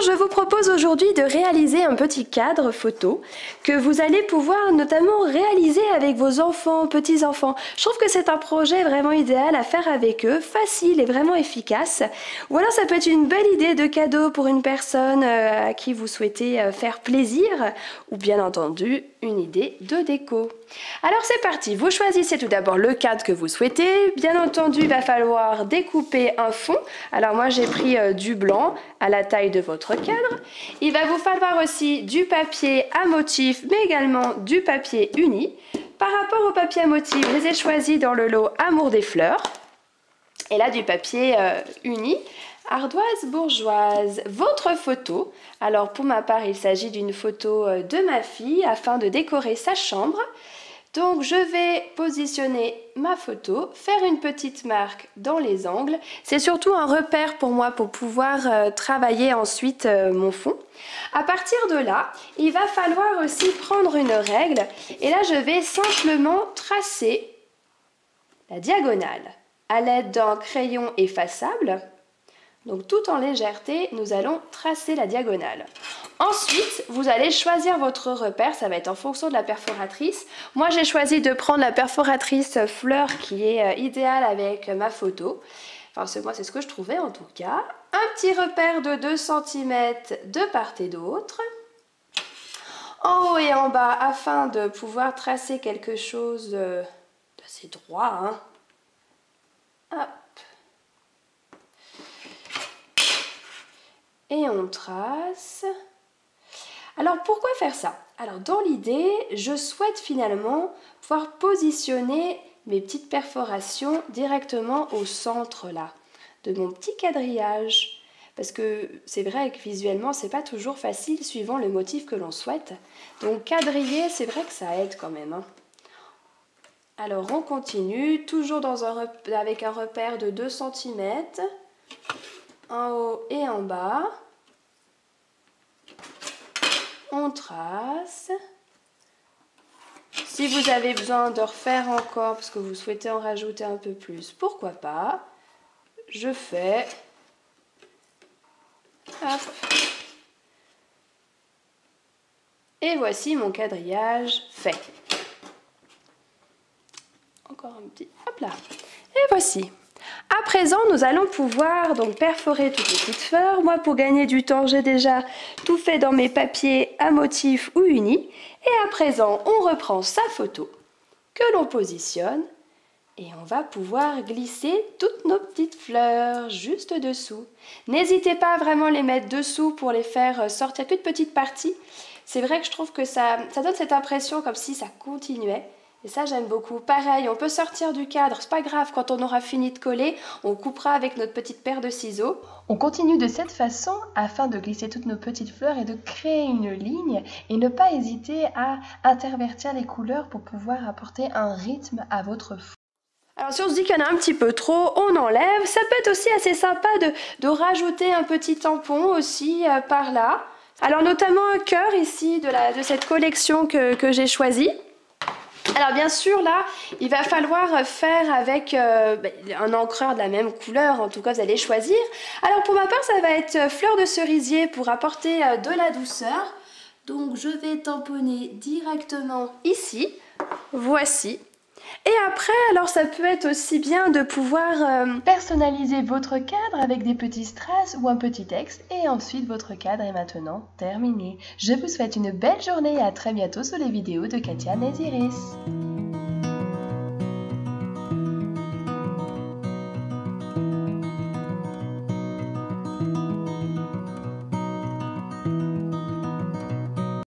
je vous propose aujourd'hui de réaliser un petit cadre photo que vous allez pouvoir notamment réaliser avec vos enfants, petits-enfants. Je trouve que c'est un projet vraiment idéal à faire avec eux, facile et vraiment efficace. Ou alors ça peut être une belle idée de cadeau pour une personne à qui vous souhaitez faire plaisir, ou bien entendu une idée de déco. Alors c'est parti, vous choisissez tout d'abord le cadre que vous souhaitez. Bien entendu, il va falloir découper un fond. Alors moi j'ai pris du blanc à la taille de votre cadre. Il va vous falloir aussi du papier à motif, mais également du papier uni. Par rapport au papier à motif, je les ai choisis dans le lot Amour des fleurs. Et là du papier uni, Ardoise bourgeoise. Votre photo, alors pour ma part il s'agit d'une photo de ma fille afin de décorer sa chambre. Donc je vais positionner ma photo, faire une petite marque dans les angles. C'est surtout un repère pour moi pour pouvoir travailler ensuite mon fond. À partir de là, il va falloir aussi prendre une règle. Et là, je vais simplement tracer la diagonale à l'aide d'un crayon effaçable. Donc tout en légèreté, nous allons tracer la diagonale. Ensuite, vous allez choisir votre repère, ça va être en fonction de la perforatrice. Moi, j'ai choisi de prendre la perforatrice fleur qui est idéale avec ma photo. Enfin, moi, c'est ce que je trouvais en tout cas. Un petit repère de 2 cm de part et d'autre. En haut et en bas, afin de pouvoir tracer quelque chose d'assez droit. Hein. Hop. Et on trace. Alors pourquoi faire ça? Alors dans l'idée, je souhaite finalement pouvoir positionner mes petites perforations directement au centre là, de mon petit quadrillage. Parce que c'est vrai que visuellement, c'est pas toujours facile suivant le motif que l'on souhaite. Donc quadriller, c'est vrai que ça aide quand même. Hein. Alors on continue, toujours avec un repère de 2 cm. En haut et en bas, on trace. Si vous avez besoin de refaire encore parce que vous souhaitez en rajouter un peu plus, pourquoi pas, je fais. Hop. Et voici mon quadrillage fait. Encore un petit, hop là. Et voici. À présent, nous allons pouvoir donc perforer toutes les petites fleurs. Moi, pour gagner du temps, j'ai déjà tout fait dans mes papiers à motif ou unis. Et à présent, on reprend sa photo que l'on positionne et on va pouvoir glisser toutes nos petites fleurs juste dessous. N'hésitez pas à vraiment les mettre dessous pour les faire sortir qu'une petite partie. C'est vrai que je trouve que ça donne cette impression comme si ça continuait. Et ça, j'aime beaucoup. Pareil, on peut sortir du cadre, c'est pas grave, quand on aura fini de coller, on coupera avec notre petite paire de ciseaux. On continue de cette façon afin de glisser toutes nos petites fleurs et de créer une ligne et ne pas hésiter à intervertir les couleurs pour pouvoir apporter un rythme à votre fond. Alors si on se dit qu'il y en a un petit peu trop, on enlève. Ça peut être aussi assez sympa de rajouter un petit tampon aussi par là. Alors notamment un cœur ici de cette collection que j'ai choisie. Alors bien sûr là, il va falloir faire avec un encreur de la même couleur, en tout cas vous allez choisir. Alors pour ma part ça va être fleur de cerisier pour apporter de la douceur. Donc je vais tamponner directement ici, voici. Et après, alors ça peut être aussi bien de pouvoir personnaliser votre cadre avec des petits strass ou un petit texte. Et ensuite, votre cadre est maintenant terminé. Je vous souhaite une belle journée et à très bientôt sur les vidéos de Katia Néziris.